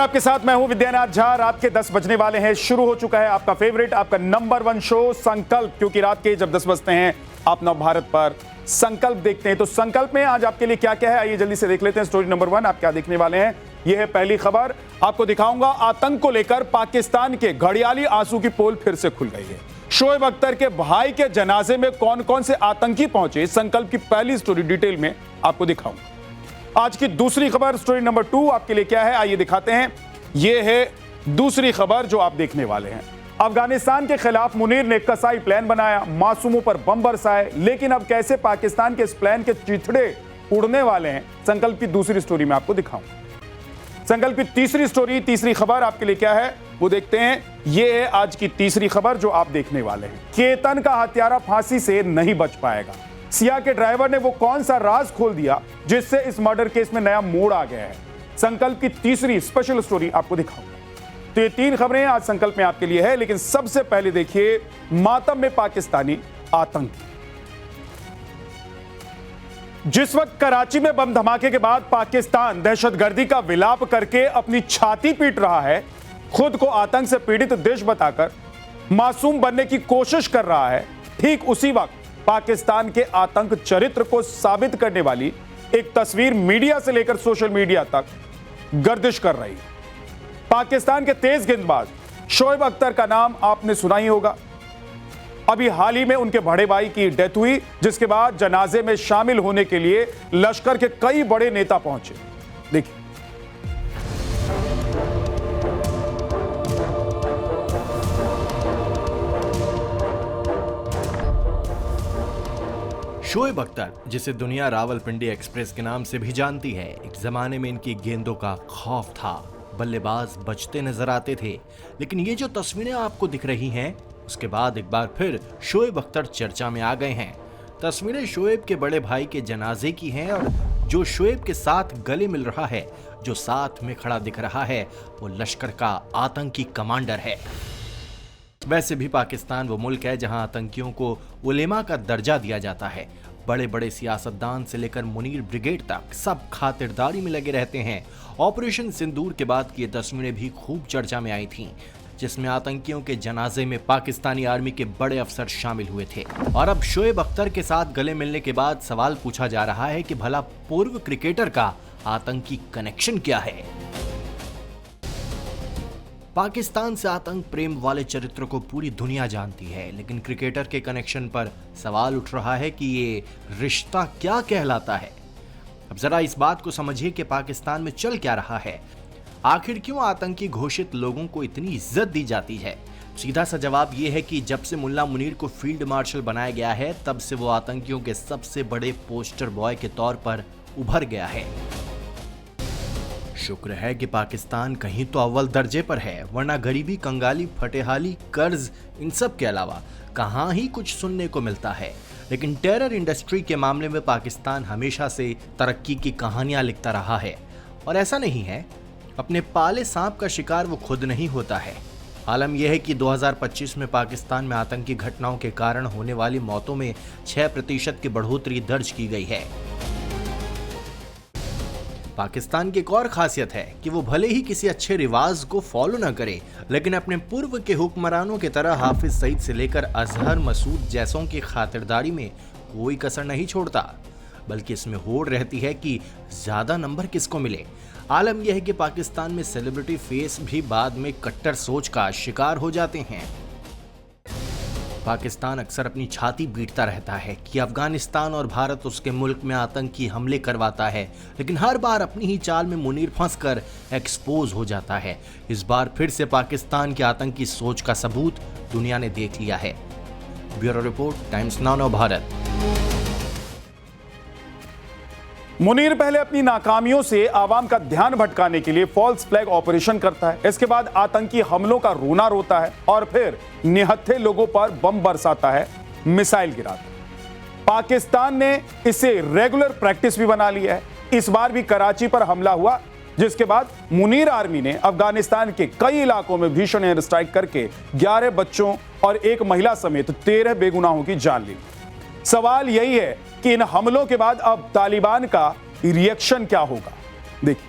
नमस्कार, आपके साथ मैं हूं विद्यानाथ झा। रात के 10 बजने वाले हैं। शुरू हो चुका है आपका फेवरेट, आपका नंबर 1 शो संकल्प। क्योंकि रात के जब 10 बजते हैं आप नव भारत पर संकल्प देखते हैं। तो संकल्प में आज आपके लिए क्या क्या है, आइए जल्दी से देख लेते हैं। स्टोरी नंबर 1 आप क्या देखने वाले हैं। यह है पहली खबर। आपको दिखाऊंगा आतंक को लेकर पाकिस्तान के घड़ियाली आंसू की पोल फिर से खुल गई है। शोएब अख्तर के भाई के जनाजे में कौन कौन से आतंकी पहुंचे, संकल्प की पहली स्टोरी डिटेल में आपको दिखाऊंगा। आज की दूसरी खबर स्टोरी नंबर 2 आपके लिए क्या है, आइए दिखाते हैं। यह है दूसरी खबर जो आप देखने वाले हैं। अफगानिस्तान के खिलाफ मुनीर ने कसाई प्लान बनाया, मासूमों पर बम बरसाए, लेकिन अब कैसे पाकिस्तान के इस प्लान के चिथड़े उड़ने वाले हैं, संकल्प की दूसरी स्टोरी में आपको दिखाऊंगा। संकल्प की तीसरी स्टोरी, तीसरी खबर आपके लिए क्या है वो देखते हैं। यह है आज की तीसरी खबर जो आप देखने वाले हैं। केतन का हत्यारा फांसी से नहीं बच पाएगा। सिया के ड्राइवर ने वो कौन सा राज खोल दिया जिससे इस मर्डर केस में नया मोड़ आ गया है। संकल्प की तीसरी स्पेशल स्टोरी आपको दिखाऊंगा। तो ये 3 खबरें आज संकल्प में आपके लिए है, लेकिन सबसे पहले देखिए मातम में पाकिस्तानी आतंक। जिस वक्त कराची में बम धमाके के बाद पाकिस्तान दहशतगर्दी का विलाप करके अपनी छाती पीट रहा है, खुद को आतंक से पीड़ित देश बताकर मासूम बनने की कोशिश कर रहा है, ठीक उसी वक्त पाकिस्तान के आतंक चरित्र को साबित करने वाली एक तस्वीर मीडिया से लेकर सोशल मीडिया तक गर्दिश कर रही है। पाकिस्तान के तेज गेंदबाज शोएब अख्तर का नाम आपने सुना ही होगा। अभी हाल ही में उनके बड़े भाई की डेथ हुई, जिसके बाद जनाजे में शामिल होने के लिए लश्कर के कई बड़े नेता पहुंचे। देखिए शोएब अख्तर, जिसे दुनिया रावलपिंडी एक्सप्रेस के नाम से भी जानती है, एक जमाने में इनकी गेंदों का खौफ था। बल्लेबाज बचते नजर आते थे। लेकिन ये जो तस्वीरें आपको दिख रही हैं, उसके बाद एक बार फिर शोएब अख्तर चर्चा में आ गए हैं। तस्वीरें शोएब के बड़े भाई के जनाजे की हैं और जो शोएब के साथ गले मिल रहा है, जो साथ में खड़ा दिख रहा है, वो लश्कर का आतंकी कमांडर है। वैसे भी पाकिस्तान वो मुल्क है जहां आतंकियों को उलेमा का दर्जा दिया जाता है। बड़े बड़े सियासतदान से लेकर मुनीर ब्रिगेड तक सब खातिरदारी में लगे रहते हैं। ऑपरेशन सिंदूर के बाद की ये तस्वीरें भी खूब चर्चा में आई थीं, जिसमें आतंकियों के जनाजे में पाकिस्तानी आर्मी के बड़े अफसर शामिल हुए थे। और अब शोएब अख्तर के साथ गले मिलने के बाद सवाल पूछा जा रहा है कि भला पूर्व क्रिकेटर का आतंकी कनेक्शन क्या है। पाकिस्तान से आतंक प्रेम वाले चरित्र को पूरी दुनिया जानती है, लेकिन क्रिकेटर के कनेक्शन पर सवाल उठ रहा है कि ये रिश्ता क्या कहलाता है। अब जरा इस बात को समझिए कि पाकिस्तान में चल क्या रहा है। आखिर क्यों आतंकी घोषित लोगों को इतनी इज्जत दी जाती है। सीधा सा जवाब यह है कि जब से मुल्ला मुनीर को फील्ड मार्शल बनाया गया है, तब से वो आतंकियों के सबसे बड़े पोस्टर बॉय के तौर पर उभर गया है। शुक्र है कि पाकिस्तान कहीं तो अव्वल दर्जे पर है, वरना गरीबी, कंगाली, फटेहाली, कर्ज, इन सब के अलावा कहां ही कुछ सुनने को मिलता है। लेकिन टेरर इंडस्ट्री के मामले में पाकिस्तान हमेशा से तरक्की की कहानियां लिखता रहा है। और ऐसा नहीं है, अपने पाले सांप का शिकार वो खुद नहीं होता है। आलम यह है कि 2025 में पाकिस्तान में आतंकी घटनाओं के कारण होने वाली मौतों में 6% की बढ़ोतरी दर्ज की गई है। पाकिस्तान की एक और खासियत है कि वो भले ही किसी अच्छे रिवाज को फॉलो न करे, लेकिन अपने पूर्व के हुक्मरानों की तरह हाफिज सईद से लेकर अजहर मसूद जैसों की खातिरदारी में कोई कसर नहीं छोड़ता, बल्कि इसमें होड़ रहती है कि ज्यादा नंबर किसको मिले। आलम यह है कि पाकिस्तान में सेलिब्रिटी फेस भी बाद में कट्टर सोच का शिकार हो जाते हैं। पाकिस्तान अक्सर अपनी छाती पीटता रहता है कि अफगानिस्तान और भारत उसके मुल्क में आतंकी हमले करवाता है, लेकिन हर बार अपनी ही चाल में मुनीर फंसकर एक्सपोज हो जाता है। इस बार फिर से पाकिस्तान के आतंकी सोच का सबूत दुनिया ने देख लिया है। Bureau report, times now Bharat. Munir पहले अपनी नाकामियों से आवाम का ध्यान भटकाने के लिए फॉल्स फ्लैग ऑपरेशन करता है। इसके बाद आतंकी हमलों का रोना रोता है और फिर निहत्थे लोगों पर बम बरसाता है, मिसाइल गिराता है। पाकिस्तान ने इसे रेगुलर प्रैक्टिस भी बना लिया है। इस बार भी कराची पर हमला हुआ, जिसके बाद मुनीर आर्मी ने अफगानिस्तान के कई इलाकों में भीषण एयर स्ट्राइक करके 11 बच्चों और एक महिला समेत 13 बेगुनाहों की जान ली। सवाल यही है कि इन हमलों के बाद अब तालिबान का रिएक्शन क्या होगा। देखिए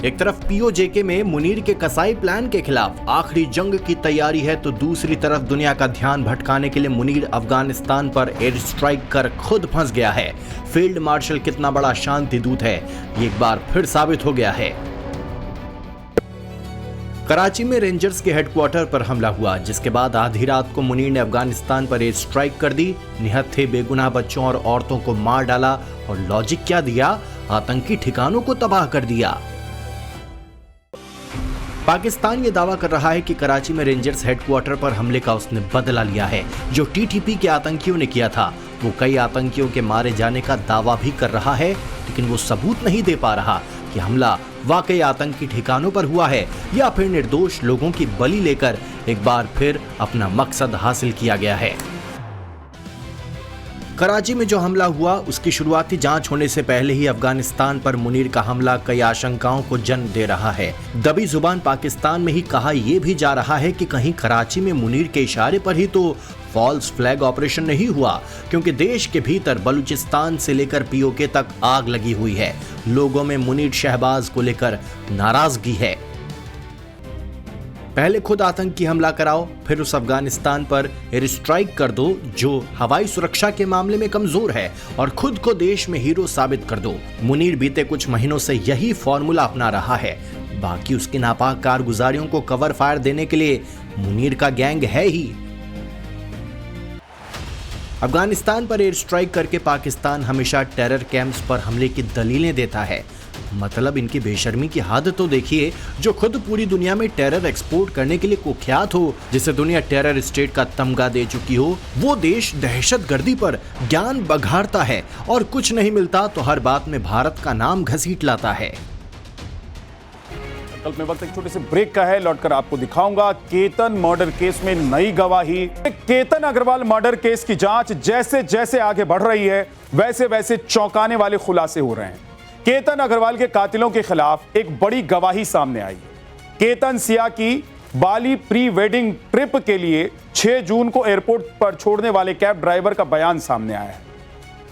एक तरफ पीओजेके में मुनीर के कसाई प्लान के खिलाफ आखिरी जंग की तैयारी है, तो दूसरी तरफ दुनिया का ध्यान भटकाने के लिए मुनीर अफगानिस्तान पर एयर स्ट्राइक कर खुद फंस गया है। फील्ड मार्शल कितना बड़ा शांति दूत है, ये एक बार फिर साबित हो गया है। कराची में रेंजर्स के हेडक्वार्टर पर हमला हुआ, जिसके बाद आधी रात को मुनीर ने अफगानिस्तान पर एयर स्ट्राइक कर दी। निहत्थे बेगुनाह बच्चों और औरतों को मार डाला और लॉजिक क्या दिया, आतंकी ठिकानों को तबाह कर दिया। पाकिस्तान ये दावा कर रहा है कि कराची में रेंजर्स हेडक्वार्टर पर हमले का उसने बदला लिया है, जो टीटीपी के आतंकियों ने किया था। वो कई आतंकियों के मारे जाने का दावा भी कर रहा है, लेकिन वो सबूत नहीं दे पा रहा कि हमला वाकई आतंकी ठिकानों पर हुआ है या फिर निर्दोष लोगों की बलि लेकर एक बार फिर अपना मकसद हासिल किया गया है। कराची में जो हमला हुआ, उसकी शुरुआती जांच होने से पहले ही अफगानिस्तान पर मुनीर का हमला कई आशंकाओं को जन्म दे रहा है। दबी जुबान पाकिस्तान में ही कहा यह भी जा रहा है कि कहीं कराची में मुनीर के इशारे पर ही तो फॉल्स फ्लैग ऑपरेशन नहीं हुआ, क्योंकि देश के भीतर बलूचिस्तान से लेकर पीओके तक आग लगी हुई है। लोगों में मुनीर शहबाज को लेकर नाराजगी है। पहले खुद आतंकी हमला कराओ, फिर उस अफगानिस्तान पर एयर स्ट्राइक कर दो जो हवाई सुरक्षा के मामले में कमजोर है, और खुद को देश में हीरो साबित कर दो। मुनीर बीते कुछ महीनों से यही फॉर्मूला अपना रहा है। बाकी उसकी नापाक कारगुजारियों को कवर फायर देने के लिए मुनीर का गैंग है ही। अफगानिस्तान पर एयर स्ट्राइक करके पाकिस्तान हमेशा टेरर कैंप्स पर हमले की दलीलें देता है। मतलब इनकी बेशर्मी की हद तो देखिए, जो खुद पूरी दुनिया में टेरर एक्सपोर्ट करने के लिए कुख्यात हो, जिसे दुनिया टेरर स्टेट का तमगा दे चुकी हो, वो देश दहशतगर्दी पर ज्ञान बघाड़ता है और कुछ नहीं मिलता तो हर बात में भारत का नाम घसीट लाता है। कल में वक्त एक छोटे से ब्रेक का है, लौटकर आपको दिखाऊंगा केतन मर्डर केस में नई गवाही। केतन अग्रवाल मर्डर केस की जांच जैसे जैसे आगे बढ़ रही है, वैसे वैसे चौंकाने वाले खुलासे हो रहे हैं। केतन अग्रवाल के कातिलों के खिलाफ एक बड़ी गवाही सामने आई। केतन सिया की बाली प्री वेडिंग ट्रिप के लिए 6 जून को एयरपोर्ट पर छोड़ने वाले कैब ड्राइवर का बयान सामने आया है,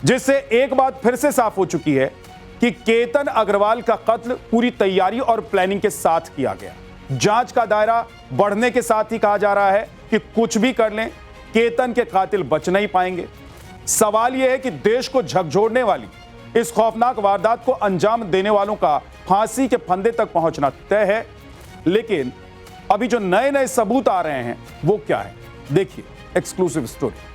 जिससे एक बात फिर से साफ हो चुकी है कि केतन अग्रवाल का कत्ल पूरी तैयारी और प्लानिंग के साथ किया गया। जांच का दायरा बढ़ने के साथ ही कहा जा रहा है कि कुछ भी कर लें, केतन के कातिल बच नहीं पाएंगे। सवाल यह है कि देश को झकझोरने वाली इस खौफनाक वारदात को अंजाम देने वालों का फांसी के फंदे तक पहुंचना तय है, लेकिन अभी जो नए नए सबूत आ रहे हैं वो क्या है, देखिए एक्सक्लूसिव स्टोरी।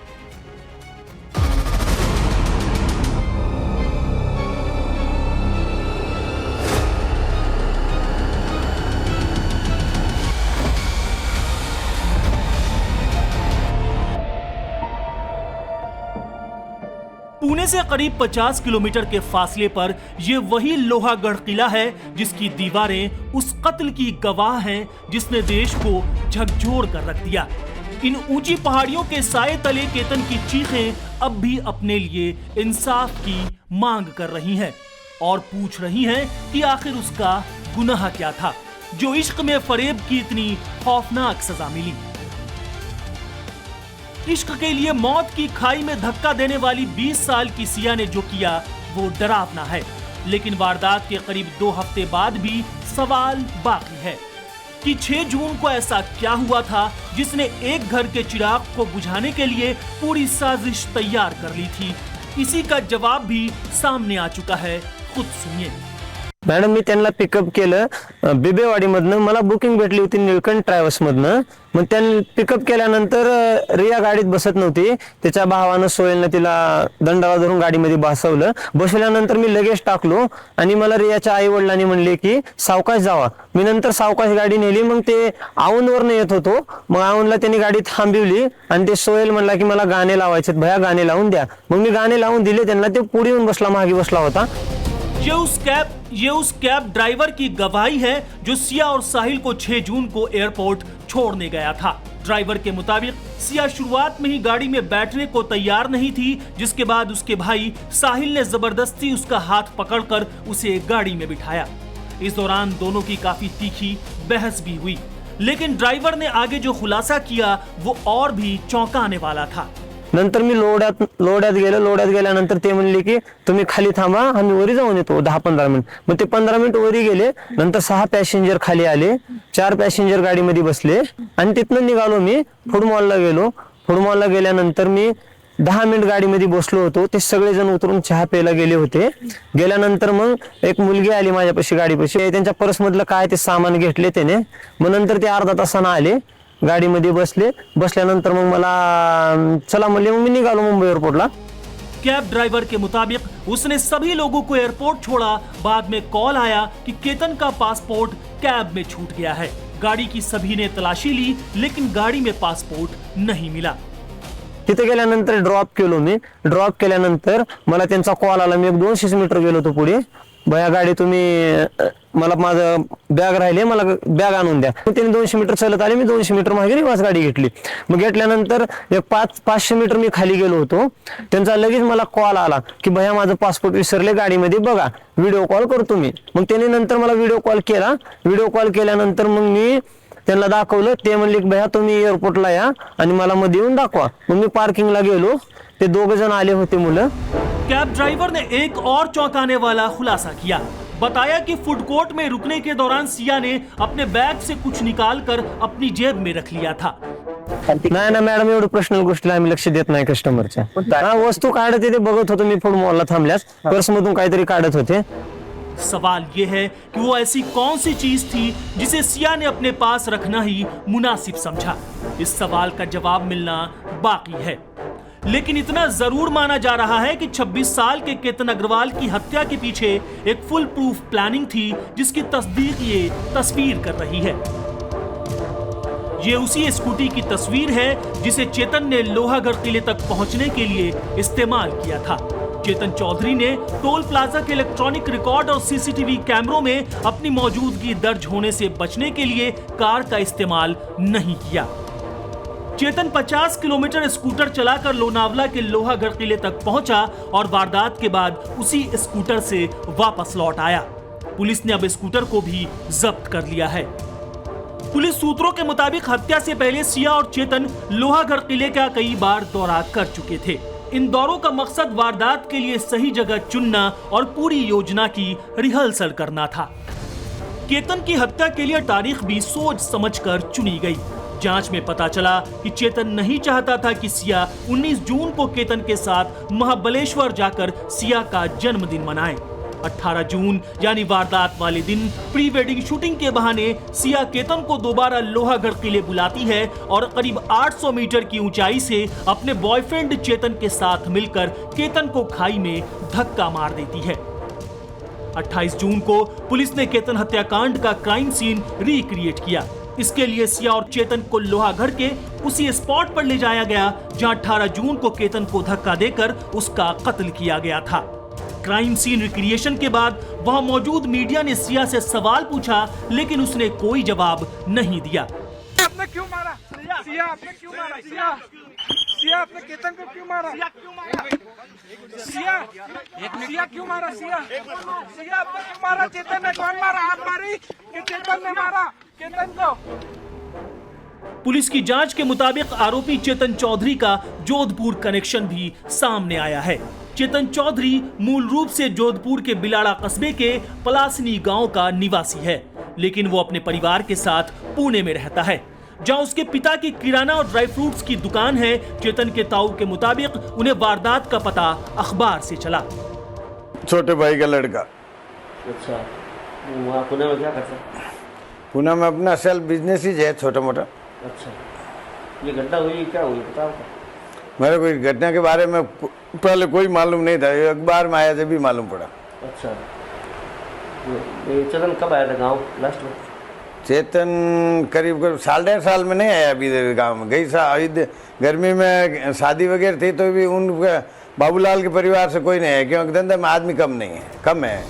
पुणे से करीब 50 किलोमीटर के फासले पर यह वही लोहागढ़ किला है जिसकी दीवारें उस कत्ल की गवाह हैं जिसने देश को झकझोर कर रख दिया। इन ऊंची पहाड़ियों के साए तले केतन की चीखें अब भी अपने लिए इंसाफ की मांग कर रही हैं और पूछ रही हैं कि आखिर उसका गुनाह क्या था जो इश्क में फरेब की इतनी खौफनाक सजा मिली। इश्क के लिए मौत की खाई में धक्का देने वाली 20 साल की सिया ने जो किया वो डरावना है, लेकिन वारदात के करीब 2 हफ्ते बाद भी सवाल बाकी है कि 6 जून को ऐसा क्या हुआ था जिसने एक घर के चिराग को बुझाने के लिए पूरी साजिश तैयार कर ली थी। इसी का जवाब भी सामने आ चुका है, खुद सुनिए। मॅडम, मी त्यांना पिकअप केलं बिबेवाडीमधनं। मला बुकिंग भेटली होती निळकंठ ट्रॅव्हल्समधनं। मग त्यांनी पिकअप केल्यानंतर रिया गाडीत बसत नव्हती, त्याच्या भावानं सोहेलनं तिला दंडाला धरून गाडीमध्ये बसवलं। बसवल्यानंतर मी लगेच टाकलो आणि मला रियाच्या आई वडिलांनी म्हणले की सावकाश जावा। मी नंतर सावकाश गाडी नेली। मग ते औंधवरनं येत होतो, मग औंधला त्यांनी गाडी थांबवली आणि ते सोहेल म्हणला की मला गाणे लावायचे, भैया गाणे लावून द्या। मग मी गाणे लावून दिले त्यांना। ते पुढे येऊन बसला, मागे बसला होता। ये उस कैब ड्राइवर की गवाही है जो सिया और साहिल को 6 जून को एयरपोर्ट छोड़ने गया था। ड्राइवर के मुताबिक सिया शुरुआत में ही गाड़ी में बैठने को तैयार नहीं थी, जिसके बाद उसके भाई साहिल ने जबरदस्ती उसका हाथ पकड़कर उसे गाड़ी में बिठाया। इस दौरान दोनों की काफी तीखी बहस भी हुई, लेकिन ड्राइवर ने आगे जो खुलासा किया वो और भी चौंकाने वाला था। नंतर मी लोड्यात गेल्यानंतर ते म्हणले की तुम्ही खाली थांबा, आम्ही वरी जाऊन येतो 10-15 मिनिट. मग ते 15 मिनिट वरी गेले. नंतर 6 पॅसेंजर खाली आले, 4 पॅसेंजर गाडीमध्ये बसले आणि तिथनं निघालो. मी फूड मॉलला गेलो. फूड मॉलला गेल्यानंतर मी 10 मिनिट गाडीमध्ये बसलो होतो. ते सगळेजण उतरून चहा प्यायला गेले होते. गेल्यानंतर मग एक मुलगी आली माझ्यापाशी गाडीपाशी. त्यांच्या पर्समधलं काय ते सामान घेतले त्याने. मग नंतर ते अर्धा तासानं आले, गाडीमध्ये बसल्यानंतर मग मला चला म्हणले. मग मी निघालो मुंबई एअरपोर्टला. कैब ड्राइवर के मुताबिक उसने सभी लोगों को एयरपोर्ट छोड़ा. बाद में कॉल आया कि केतन का पासपोर्ट कैब में छूट गया है. गाड़ी की सभी ने तलाशी ली, लेकिन गाड़ी में पासपोर्ट नहीं मिला. तिथे गेल्यानंतर ड्रॉप केलो मी. ड्रॉप केल्यानंतर मला त्यांचा कॉल आला. मी 200 मीटर गेलो होतो पुढे. भया गाडी तुम्ही, मला माझं बॅग राहिले, मला बॅग आणून द्या. त्यांनी 200 मीटर चालत आले. मी 200 मीटर मागे रिवाज गाडी घेतली. मग घेतल्यानंतर एक 500 मीटर मी खाली गेलो होतो. त्यांचा लगेच मला कॉल आला की भया माझं पासपोर्ट विसरले, गाडीमध्ये बघा, व्हिडिओ कॉल करतो मी. मग त्यांनी नंतर मला व्हिडिओ कॉल केला. व्हिडिओ कॉल केल्यानंतर मग मी त्यांना दाखवलं. ते म्हणले की भैया तुम्ही एअरपोर्टला या आणि मला मध्ये येऊन दाखवा. मग मी पार्किंगला गेलो. ते 2 जण आले होते मुलं. कैब ड्राइवर ने एक और चौंकाने वाला खुलासा किया. बताया कि फूड कोर्ट में रुकने के दौरान सिया ने अपने बैग से कुछ निकालकर अपनी जेब में रख लिया था. नाही ना मॅडम, एवढं पर्सनल गोष्टीला आम्ही लक्ष देत नाही कस्टमरच्या. वस्तू काढत ते बघत होतो मी. फूड मॉलला थांबल्यास पर्स मधून काहीतरी काढत होते. सवाल ये है कि वो ऐसी कौन सी चीज थी जिसे सिया ने अपने पास रखना ही मुनासिब समझा. इस सवाल का जवाब मिलना बाकी है. लेकिन इतना जरूर माना जा रहा है कि 26 साल के केतन अग्रवाल की हत्या के पीछे एक फुल प्रूफ प्लानिंग थी, जिसकी तस्दीक ये तस्वीर कर रही है. ये उसी स्कूटी की तस्वीर है जिसे चेतन ने लोहागढ़ किले तक पहुंचने के लिए इस्तेमाल किया था. चेतन चौधरी ने टोल प्लाजा के इलेक्ट्रॉनिक रिकॉर्ड और सीसीटीवी कैमरों में अपनी मौजूदगी दर्ज होने से बचने के लिए कार का इस्तेमाल नहीं किया. चेतन 50 किलोमीटर स्कूटर चलाकर लोनावला के लोहागढ़ किले तक पहुंचा और वारदात के बाद उसी स्कूटर से वापस लौट आया. पुलिस ने अब स्कूटर को भी जब्त कर लिया है. पुलिस सूत्रों के मुताबिक हत्या से पहले सिया और चेतन लोहागढ़ किले का कई बार दौरा कर चुके थे. इन दौरों का मकसद वारदात के लिए सही जगह चुनना और पूरी योजना की रिहर्सल करना था. केतन की हत्या के लिए तारीख भी सोच समझकर चुनी गई. जांच में पता चला कि चेतन नहीं चाहता था कि सिया 19 जून को केतन के साथ महाबलेश्वर जाकर सिया का जन्मदिन मनाए. 18 जून यानी वारदात वाले दिन प्री वेडिंग शूटिंग के बहाने सिया केतन को दोबारा लोहागढ़ किले बुलाती है और करीब 800 मीटर की ऊंचाई से अपने बॉयफ्रेंड चेतन के साथ मिलकर केतन को खाई में धक्का मार देती है. 28 जून को पुलिस ने केतन हत्याकांड का क्राइम सीन रिक्रिएट किया. इसके लिए सिया और चेतन को लोहागढ़ के उसी स्पॉट पर ले जाया गया जहां 18 जून को केतन को धक्का देकर उसका कत्ल किया गया था. क्राइम सीन रिक्रिएशन के बाद वहां मौजूद मीडिया ने सिया से सवाल पूछा, लेकिन उसने कोई जवाब नहीं दिया. आपने क्यों मारा? सिया आपने क्यों मारा? सिया आपने केतन को क्यों मारा? सिया क्यों मारा? सिया आपने क्यों मारा? चेतन ने कौन मारा? आप मारी कि चेतन ने मारा केतन को? पुलिस की जांच के मुताबिक आरोपी चेतन चौधरी का जोधपुर कनेक्शन भी सामने आया है. चेतन चौधरी मूल रूप से जोधपुर के बिलाड़ा कस्बे के पलासनी गांव का निवासी है, लेकिन वो अपने परिवार के साथ पुणे में रहता है, जहां उसके पिता की किराना और ड्राई फ्रूट्स की दुकान है. चेतन के ताऊ के मुताबिक उन्हें वारदात का पता अखबार से चला. छोटे भाई का लड़का. अच्छा, वहाँ पुणे में क्या करता है? पुणे में अपना सेल्फ बिजनेस ही है छोटा मोटा. अच्छा, ये घटना हुई क्या हुई बताओ. मेरे को इस घटना के बारे में पहले कोई मालूम नहीं था, ये अखबार में आया जब भी मालूम पड़ा. अच्छा, ये चेतन कब आया था गांव लास्ट में? चेतन करीब 1.5 साल में नहीं आया अभी गांव में. गई साल गर्मी में शादी वगैरह थी तो भी उनके बाबूलाल के परिवार से कोई नहीं है, क्योंकि धंधे में आदमी कम है.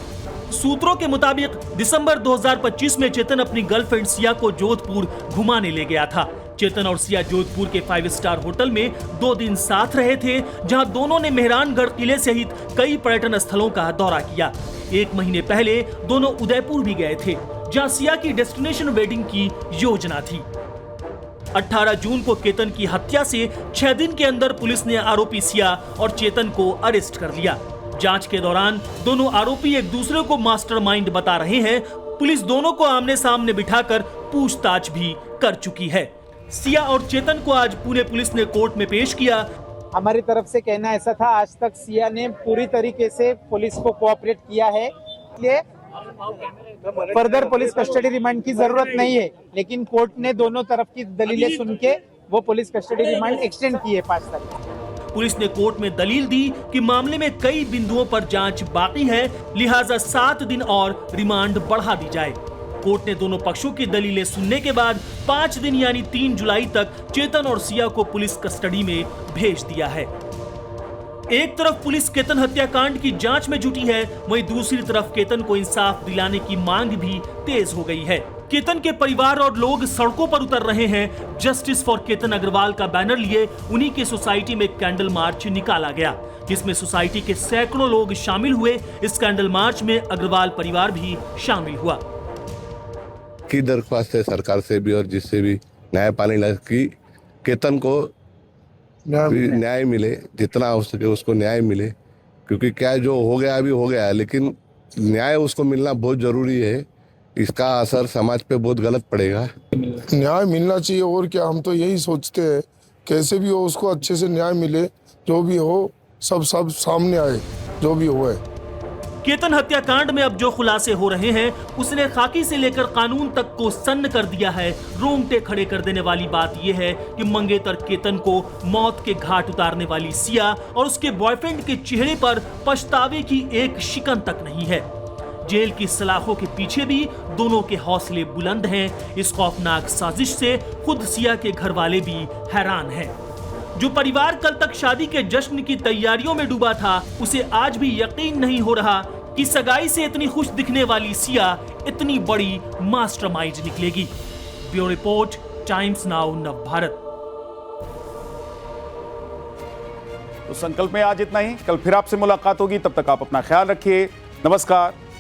सूत्रों के मुताबिक दिसंबर 2025 में चेतन अपनी गर्लफ्रेंड सिया को जोधपुर घुमाने ले गया था. चेतन और सिया जोधपुर के 5 स्टार होटल में 2 दिन साथ रहे थे, जहां दोनों ने मेहरानगढ़ किले सहित कई पर्यटन स्थलों का दौरा किया. 1 महीने पहले दोनों उदयपुर भी गए थे, जहां सिया की डेस्टिनेशन वेडिंग की योजना थी. 18 जून को केतन की हत्या से 6 दिन के अंदर पुलिस ने आरोपी सिया और चेतन को अरेस्ट कर लिया। जांच के दौरान दोनों आरोपी एक दूसरे को मास्टरमाइंड बता रहे हैं। पुलिस दोनों को आमने सामने बिठाकर पूछताछ भी कर चुकी है। सिया और चेतन को आज पुणे पुलिस ने कोर्ट में पेश किया। हमारी तरफ से कहना ऐसा था, आज तक सिया ने पूरी तरीके से पुलिस को कोऑपरेट किया है, इसलिए फर्दर पुलिस कस्टडी रिमांड की जरूरत नहीं है। लेकिन कोर्ट ने दोनों तरफ की दलीलें सुन के वो पुलिस कस्टडी रिमांड एक्सटेंड की है 5 तारीख। पुलिस ने कोर्ट में दलील दी कि मामले में कई बिंदुओं पर जांच बाकी है, लिहाजा 7 दिन और रिमांड बढ़ा दी जाए। कोर्ट ने दोनों पक्षों की दलीलें सुनने के बाद 5 दिन यानी 3 जुलाई तक चेतन और सिया को पुलिस कस्टडी में भेज दिया है। एक तरफ पुलिस केतन हत्याकांड की जांच में जुटी है, वहीं दूसरी तरफ केतन को इंसाफ दिलाने की मांग भी तेज हो गई है। केतन के परिवार और लोग सड़कों पर उतर रहे हैं। जस्टिस फॉर केतन अग्रवाल का बैनर लिए उन्हीं के सोसाइटी में कैंडल मार्च निकाला गया, जिसमें सोसाइटी के सैकड़ों लोग शामिल हुए। इस कैंडल मार्च में अग्रवाल परिवार भी शामिल हुआ। की दरख्वास्त है सरकार से भी और जिससे भी न्याय पाने लगे कि केतन को न्याय मिले, जितना हो सके उसको न्याय मिले, क्योंकि क्या जो हो गया अभी हो गया है, लेकिन न्याय उसको मिलना बहुत जरूरी है। इसका असर समाज पे बहुत गलत पड़ेगा। न्याय मिलना चाहिए और क्या, हम तो यही सोचते हैं कैसे भी हो उसको अच्छे से न्याय मिले, जो भी हो सब सामने आए, जो भी हो। केतन हत्याकांड में अब जो खुलासे हो रहे हैं उसने खाकी से लेकर कानून तक को सन्न कर दिया है। रोंगटे खड़े कर देने वाली बात यह है कि मंगेतर केतन को मौत के घाट उतारने वाली सिया और उसके बॉयफ्रेंड के चेहरे पर पछतावे की एक शिकन तक नहीं है। जेल की सलाखों के पीछे भी दोनों के हौसले बुलंद हैं। इस खौफनाक साजिश से खुद सिया के घर वाले भी हैरान हैं। जो परिवार कल तक शादी के जश्न की तैयारियों में डूबा था, उसे आज भी यकीन नहीं हो रहा कि सगाई से इतनी खुश दिखने वाली सिया इतनी बड़ी मास्टरमाइंड निकलेगी। Bureau report, times now Navbharat. तो संकल्प में आज इतना ही। कल फिर आपसे मुलाकात होगी, तब तक आप अपना ख्याल रखिए। नमस्कार।